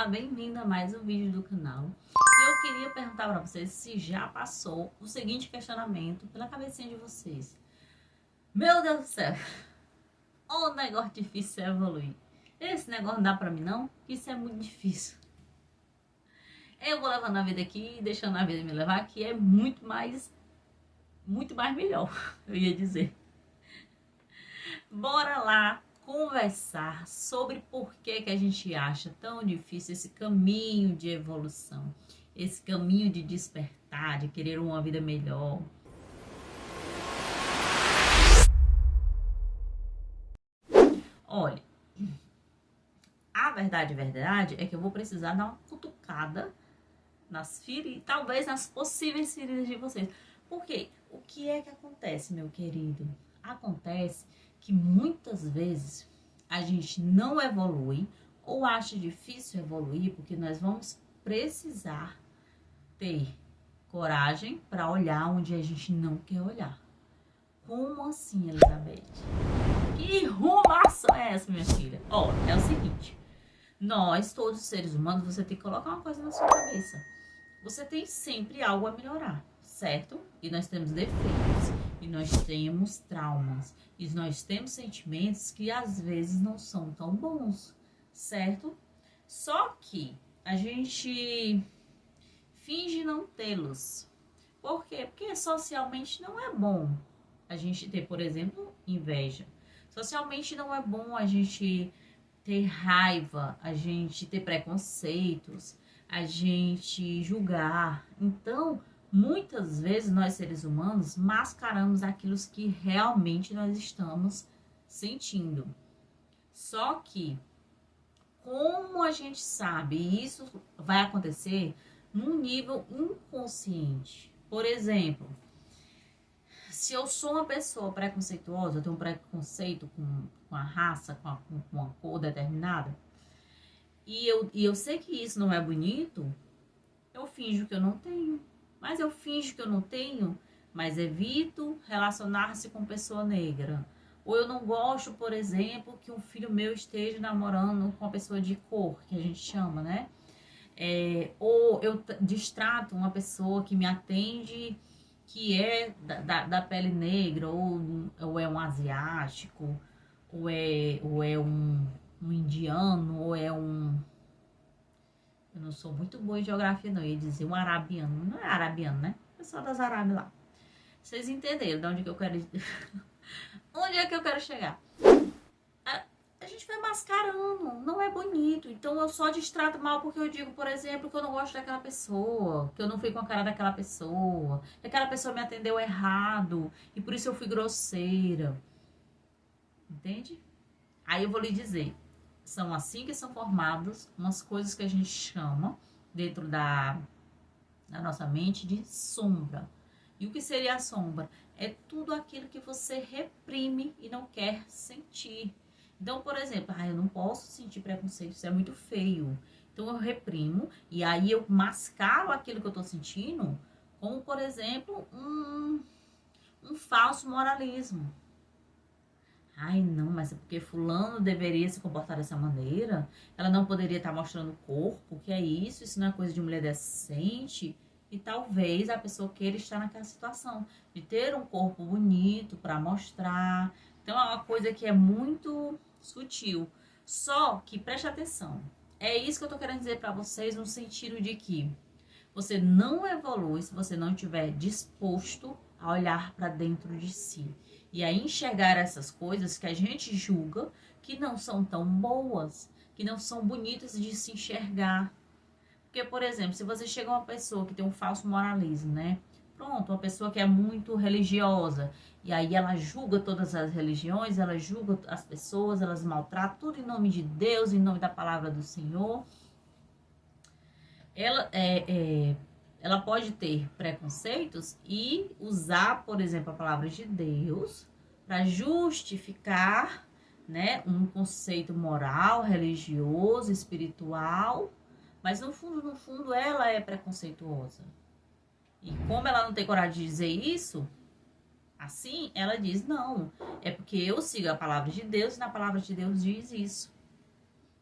Olá, bem-vindo a mais um vídeo do canal. E eu queria perguntar para vocês se já passou o seguinte questionamento pela cabecinha de vocês. Meu Deus do céu, o negócio difícil é evoluir. Esse negócio não dá para mim não, isso é muito difícil. Eu vou levando a vida aqui, deixando a vida me levar, que é muito mais melhor, eu ia dizer. Bora lá conversar sobre por que a gente acha tão difícil esse caminho de evolução, esse caminho de despertar, de querer uma vida melhor. Olha, a verdade é que eu vou precisar dar uma cutucada nas feridas, talvez nas possíveis feridas de vocês. Por quê? O que é que acontece, meu querido? Acontece que muitas vezes a gente não evolui ou acha difícil evoluir porque nós vamos precisar ter coragem para olhar onde a gente não quer olhar. Como assim, Elizabeth? Que rumação é essa, minha filha? Ó, é o seguinte, nós, todos os seres humanos, você tem que colocar uma coisa na sua cabeça. Você tem sempre algo a melhorar, certo? E nós temos defeitos, e nós temos traumas, e nós temos sentimentos que às vezes não são tão bons, certo? Só que a gente finge não tê-los. Por quê? Porque socialmente não é bom a gente ter, por exemplo, inveja. Socialmente não é bom a gente ter raiva, a gente ter preconceitos, a gente julgar. Então, muitas vezes nós seres humanos mascaramos aquilo que realmente nós estamos sentindo. Só que, como a gente sabe, e isso vai acontecer num nível inconsciente. Por exemplo, se eu sou uma pessoa preconceituosa, eu tenho um preconceito com a raça, com uma cor determinada, e eu sei que isso não é bonito, eu finjo que eu não tenho. Mas eu finjo que eu não tenho, mas evito relacionar-se com pessoa negra. Ou eu não gosto, por exemplo, que um filho meu esteja namorando com uma pessoa de cor, que a gente chama, né? Ou eu distrato uma pessoa que me atende que é da pele negra, ou é um asiático, ou é um indiano, ou é um... Eu não sou muito boa em geografia, não. Eu ia dizer um arabiano. Não é arabiano, né? Pessoal das Arábias lá. Vocês entenderam de onde que eu quero... onde é que eu quero chegar? A gente vai mascarando. Não é bonito. Então eu só distrato mal porque eu digo, por exemplo, que eu não gosto daquela pessoa. Que eu não fui com a cara daquela pessoa. Que aquela pessoa me atendeu errado. E por isso eu fui grosseira. Entende? Aí eu vou lhe dizer. São assim que são formadas umas coisas que a gente chama, dentro da nossa mente, de sombra. E o que seria a sombra? É tudo aquilo que você reprime e não quer sentir. Então, por exemplo, eu não posso sentir preconceito, isso é muito feio. Então, eu reprimo e aí eu mascaro aquilo que eu tô sentindo, como, por exemplo, um falso moralismo. Ai, não, mas é porque fulano deveria se comportar dessa maneira. Ela não poderia estar mostrando o corpo, que é isso? Isso não é coisa de mulher decente. E talvez a pessoa queira estar naquela situação de ter um corpo bonito para mostrar. Então é uma coisa que é muito sutil. Só que preste atenção. É isso que eu tô querendo dizer para vocês, no sentido de que você não evolui se você não estiver disposto a olhar para dentro de si e a enxergar essas coisas que a gente julga que não são tão boas, que não são bonitas de se enxergar. Porque, por exemplo, se você chega a uma pessoa que tem um falso moralismo, né? Pronto, uma pessoa que é muito religiosa, e aí ela julga todas as religiões, ela julga as pessoas, elas maltratam tudo em nome de Deus, em nome da palavra do Senhor. Ela pode ter preconceitos e usar, por exemplo, a palavra de Deus para justificar, né, um conceito moral, religioso, espiritual, mas no fundo, ela é preconceituosa. E como ela não tem coragem de dizer isso, assim, ela diz, não, é porque eu sigo a palavra de Deus e na palavra de Deus diz isso.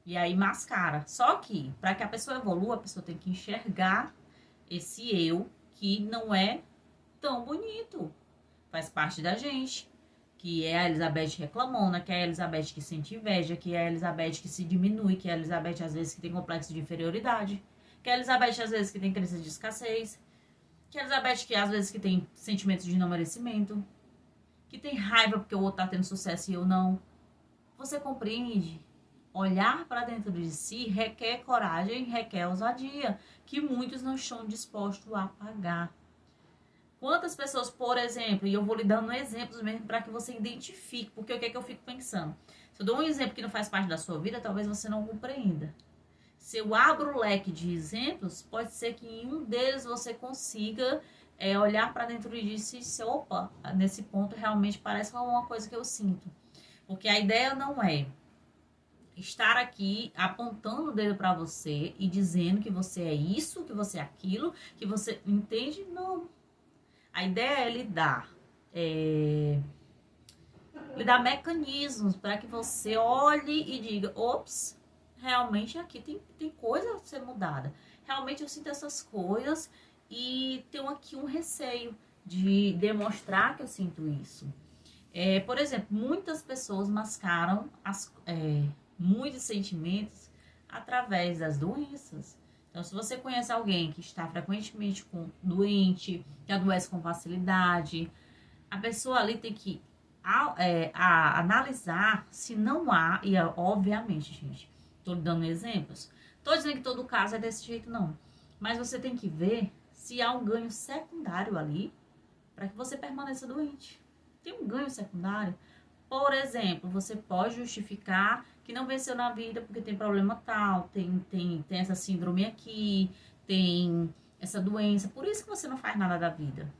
E aí mascara. Só que, para que a pessoa evolua, a pessoa tem que enxergar esse eu que não é tão bonito. Faz parte da gente. Que é a Elizabeth reclamona, que é a Elizabeth que sente inveja, que é a Elizabeth que se diminui, que é a Elizabeth às vezes que tem complexo de inferioridade, que é a Elizabeth às vezes que tem crença de escassez, que é a Elizabeth que às vezes que tem sentimentos de não merecimento, que tem raiva porque o outro tá tendo sucesso e eu não. Você compreende? Olhar para dentro de si requer coragem, requer ousadia, que muitos não estão dispostos a pagar. Quantas pessoas, por exemplo, e eu vou lhe dando exemplos mesmo para que você identifique, porque o que é que eu fico pensando? Se eu dou um exemplo que não faz parte da sua vida, talvez você não compreenda. Se eu abro o leque de exemplos, pode ser que em um deles você consiga olhar para dentro de si e dizer, opa, nesse ponto realmente parece alguma coisa que eu sinto. Porque a ideia não é estar aqui apontando o dedo para você e dizendo que você é isso, que você é aquilo, que você entende? Não. A ideia é lhe dar mecanismos para que você olhe e diga, ops, realmente aqui tem coisa a ser mudada. Realmente eu sinto essas coisas e tenho aqui um receio de demonstrar que eu sinto isso. Por exemplo, muitas pessoas mascaram muitos sentimentos através das doenças. Então, se você conhece alguém que está frequentemente doente, que adoece com facilidade, a pessoa ali tem que analisar se não há, e obviamente, gente, estou dando exemplos, estou dizendo que todo caso é desse jeito, não. Mas você tem que ver se há um ganho secundário ali para que você permaneça doente. Tem um ganho secundário? Por exemplo, você pode justificar que não venceu na vida porque tem problema tal, tem essa síndrome aqui, tem essa doença, por isso que você não faz nada da vida.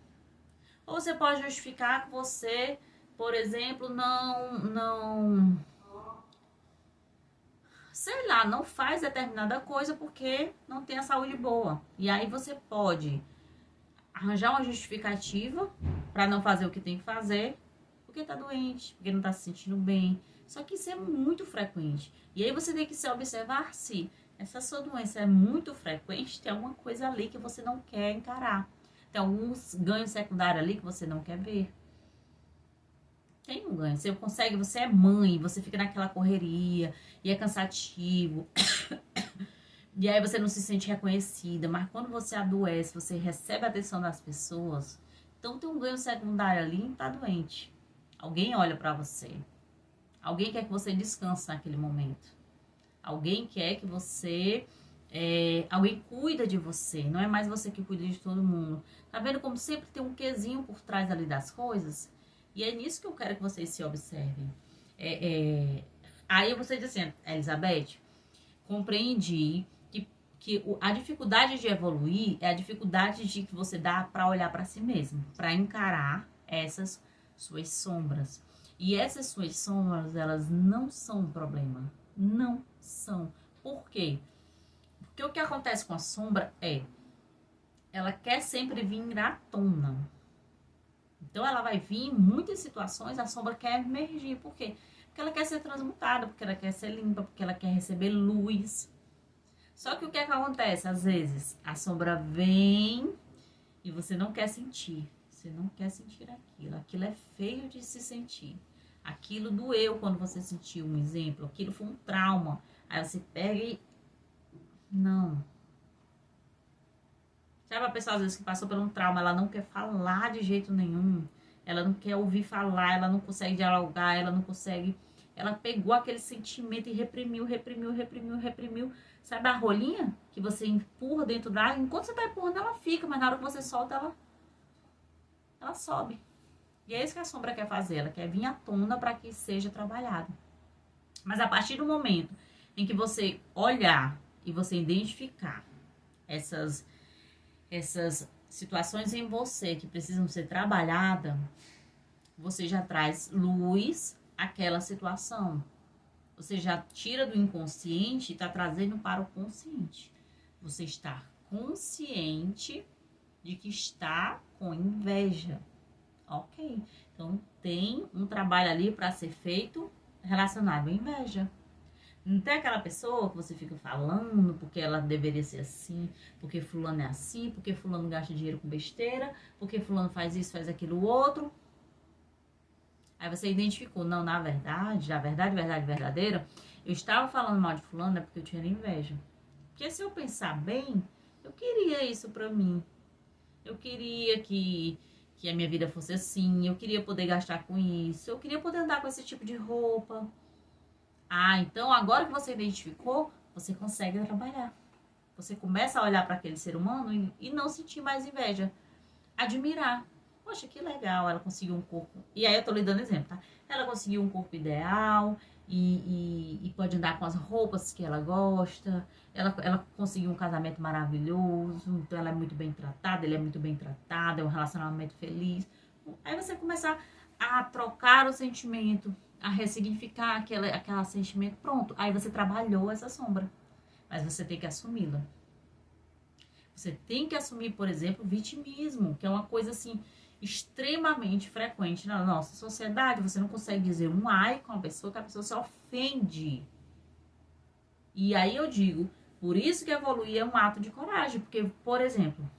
Ou você pode justificar que você, por exemplo, sei lá, não faz determinada coisa porque não tem a saúde boa. E aí você pode arranjar uma justificativa para não fazer o que tem que fazer, porque tá doente, porque não tá se sentindo bem. Só que isso é muito frequente. E aí você tem que se observar se essa sua doença é muito frequente, tem alguma coisa ali que você não quer encarar. Tem alguns ganhos secundários ali que você não quer ver. Tem um ganho. Você consegue, você é mãe, você fica naquela correria e é cansativo. E aí você não se sente reconhecida. Mas quando você adoece, você recebe a atenção das pessoas. Então tem um ganho secundário ali e tá doente. Alguém olha pra você. Alguém quer que você descanse naquele momento. Alguém quer que você... alguém cuida de você. Não é mais você que cuida de todo mundo. Tá vendo como sempre tem um quezinho por trás ali das coisas? E é nisso que eu quero que vocês se observem. Aí você diz assim, Elizabeth, compreendi que a dificuldade de evoluir é a dificuldade de que você dá para olhar para si mesmo, para encarar essas suas sombras. E essas suas sombras, elas não são um problema. Não são. Por quê? Porque o que acontece com a sombra ela quer sempre vir à tona. Então, ela vai vir em muitas situações, a sombra quer emergir. Por quê? Porque ela quer ser transmutada, porque ela quer ser limpa, porque ela quer receber luz. Só que o que é que acontece? Às vezes, a sombra vem e você não quer sentir. Você não quer sentir aquilo. Aquilo é feio de se sentir. Aquilo doeu quando você sentiu, um exemplo. Aquilo foi um trauma. Aí você pega e... Não. Sabe a pessoa, às vezes, que passou por um trauma, ela não quer falar de jeito nenhum. Ela não quer ouvir falar, ela não consegue dialogar, ela não consegue... Ela pegou aquele sentimento e reprimiu. Sabe a rolinha que você empurra dentro da água? Enquanto você tá empurrando, ela fica, mas na hora que você solta, ela sobe. E é isso que a sombra quer fazer. Ela quer vir à tona para que seja trabalhado. Mas a partir do momento em que você olhar e você identificar essas situações em você que precisam ser trabalhadas, você já traz luz àquela situação. Você já tira do inconsciente e está trazendo para o consciente. Você está consciente de que está com inveja. Ok. Então, tem um trabalho ali para ser feito relacionado à inveja. Não tem aquela pessoa que você fica falando porque ela deveria ser assim, porque fulano é assim, porque fulano gasta dinheiro com besteira, porque fulano faz isso, faz aquilo outro. Aí você identificou, não, verdade verdadeira, eu estava falando mal de fulano é porque eu tinha inveja. Porque se eu pensar bem, eu queria isso pra mim. Eu queria que a minha vida fosse assim, eu queria poder gastar com isso, eu queria poder andar com esse tipo de roupa. Ah, então agora que você identificou, você consegue trabalhar. Você começa a olhar para aquele ser humano e não sentir mais inveja. Admirar. Poxa, que legal, ela conseguiu um corpo. E aí eu tô lhe dando exemplo, tá? Ela conseguiu um corpo ideal e pode andar com as roupas que ela gosta. Ela conseguiu um casamento maravilhoso, então ela é muito bem tratada, ele é muito bem tratado, é um relacionamento feliz. Aí você começa a trocar o sentimento, a ressignificar aquele sentimento. Pronto, aí você trabalhou essa sombra. Mas você tem que assumi-la. Você tem que assumir, por exemplo, o vitimismo, que é uma coisa assim extremamente frequente na nossa sociedade. Você não consegue dizer um ai com a pessoa que a pessoa se ofende. E aí eu digo, por isso que evoluir é um ato de coragem. Porque, por exemplo,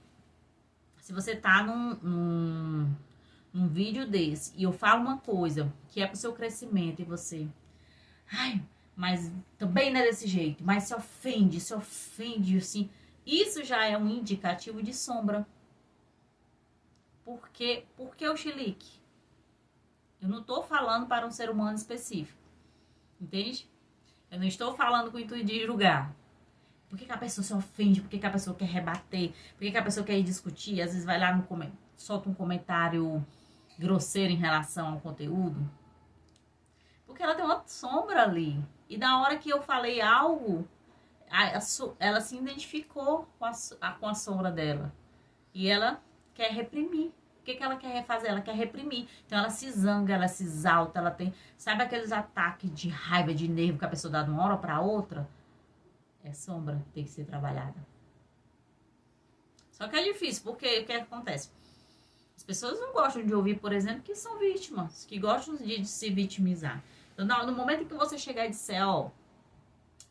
se você tá num vídeo desse e eu falo uma coisa que é pro seu crescimento e você, ai, mas também não é desse jeito, mas se ofende, assim, isso já é um indicativo de sombra. Por que o chilique? Eu não estou falando para um ser humano específico, entende? Eu não estou falando com o intuito de julgar. Por que a pessoa se ofende? Por que a pessoa quer rebater? Por que a pessoa quer ir discutir? Às vezes vai lá no solta um comentário grosseiro em relação ao conteúdo. Porque ela tem uma sombra ali. E na hora que eu falei algo, ela se identificou com a sombra dela. E ela quer reprimir. O que ela quer fazer? Ela quer reprimir. Então ela se zanga, ela se exalta, ela tem... Sabe aqueles ataques de raiva, de nervo que a pessoa dá de uma hora para outra? É sombra, tem que ser trabalhada. Só que é difícil, porque o que acontece? As pessoas não gostam de ouvir, por exemplo, que são vítimas, que gostam de se vitimizar. Então, no momento em que você chegar e disser, ó,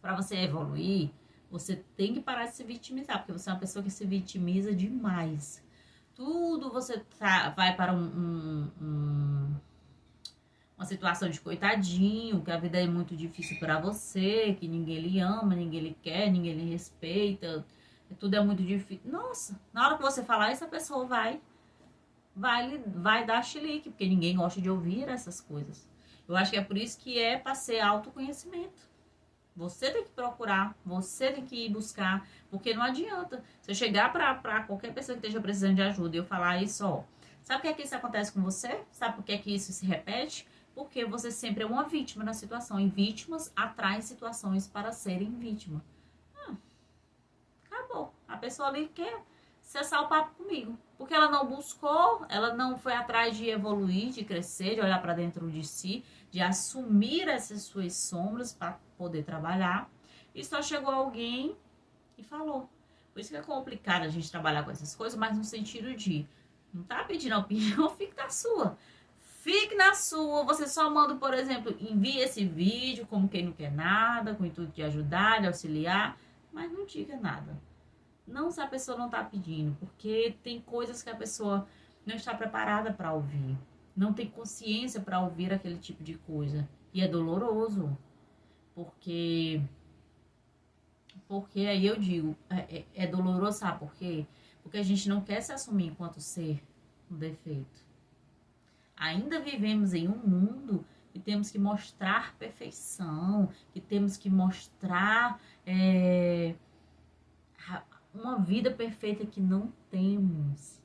para você evoluir, você tem que parar de se vitimizar, porque você é uma pessoa que se vitimiza demais. Tudo você vai para uma situação de coitadinho, que a vida é muito difícil para você, que ninguém lhe ama, ninguém lhe quer, ninguém lhe respeita, tudo é muito difícil. Nossa, na hora que você falar isso, a pessoa vai dar chilique, porque ninguém gosta de ouvir essas coisas. Eu acho que é por isso que é para ser autoconhecimento. Você tem que procurar, você tem que ir buscar, porque não adianta você chegar para qualquer pessoa que esteja precisando de ajuda e eu falar isso, ó. Sabe por que é que isso acontece com você? Sabe por que é que isso se repete? Porque você sempre é uma vítima na situação. E vítimas atraem situações para serem vítima. Acabou. A pessoa ali quer cessar o papo comigo. Porque ela não buscou, ela não foi atrás de evoluir, de crescer, de olhar para dentro de si, de assumir essas suas sombras para poder trabalhar. E só chegou alguém e falou. Por isso que é complicado a gente trabalhar com essas coisas, mas no sentido de não tá pedindo opinião, fique na sua. Fique na sua. Você só manda, por exemplo, envie esse vídeo como quem não quer nada, com o intuito de ajudar, de auxiliar, mas não diga nada. Não se a pessoa não está pedindo, porque tem coisas que a pessoa não está preparada para ouvir. Não tem consciência para ouvir aquele tipo de coisa. E é doloroso. Porque aí eu digo, é doloroso, sabe por quê? Porque a gente não quer se assumir enquanto ser um defeito. Ainda vivemos em um mundo que temos que mostrar perfeição, que temos que mostrar uma vida perfeita que não temos.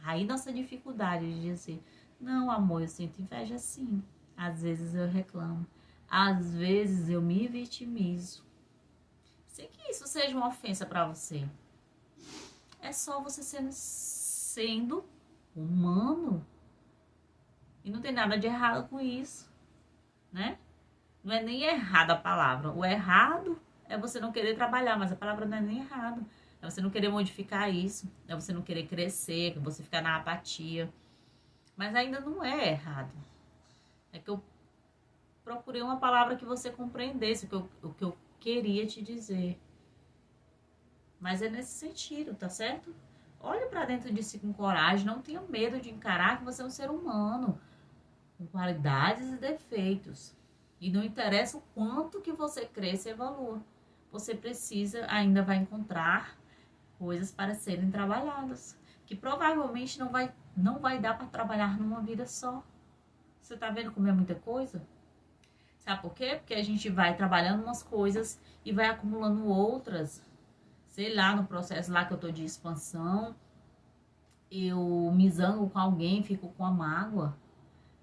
Aí nossa dificuldade de dizer, não, amor, eu sinto inveja sim. Às vezes eu reclamo. Às vezes eu me vitimizo. Sem que isso seja uma ofensa para você. É só você sendo humano. E não tem nada de errado com isso, né? Não é nem errada a palavra. O errado é você não querer trabalhar, mas a palavra não é nem errado. É você não querer modificar isso. É você não querer crescer, é você ficar na apatia. Mas ainda não é errado. É que eu procurei uma palavra que você compreendesse o que eu queria te dizer. Mas é nesse sentido, tá certo? Olhe para dentro de si com coragem, não tenha medo de encarar que você é um ser humano, com qualidades e defeitos. E não interessa o quanto que você cresça e evolua. Você precisa, ainda vai encontrar coisas para serem trabalhadas, que provavelmente não vai dar para trabalhar numa vida só. Você tá vendo como é muita coisa? Sabe por quê? Porque a gente vai trabalhando umas coisas e vai acumulando outras. Sei lá, no processo lá que eu tô de expansão, eu me zango com alguém, fico com a mágoa.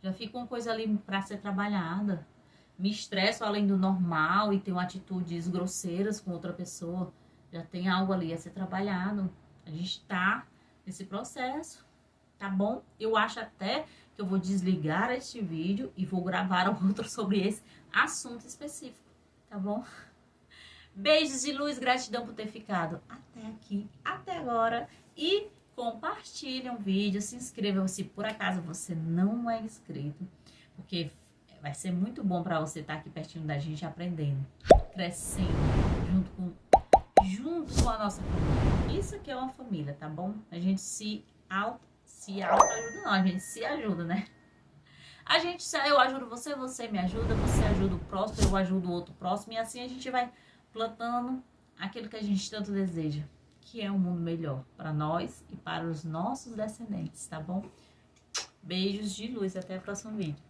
Já fica uma coisa ali para ser trabalhada. Me estresso além do normal e tenho atitudes grosseiras com outra pessoa. Já tem algo ali a ser trabalhado. A gente tá nesse processo, tá bom? Eu acho até que eu vou desligar este vídeo e vou gravar outro sobre esse assunto específico, tá bom? Beijos de luz, gratidão por ter ficado até aqui, até agora. E compartilhem o vídeo, se inscrevam se por acaso você não é inscrito, porque vai ser muito bom para você estar aqui pertinho da gente, aprendendo, crescendo, junto com a nossa família. Isso aqui é uma família, tá bom? A gente se auto-ajuda, não, a gente se ajuda, né? Eu ajudo você, você me ajuda, você ajuda o próximo, eu ajudo o outro próximo, e assim a gente vai plantando aquilo que a gente tanto deseja, que é um mundo melhor para nós e para os nossos descendentes, tá bom? Beijos de luz, até o próximo vídeo.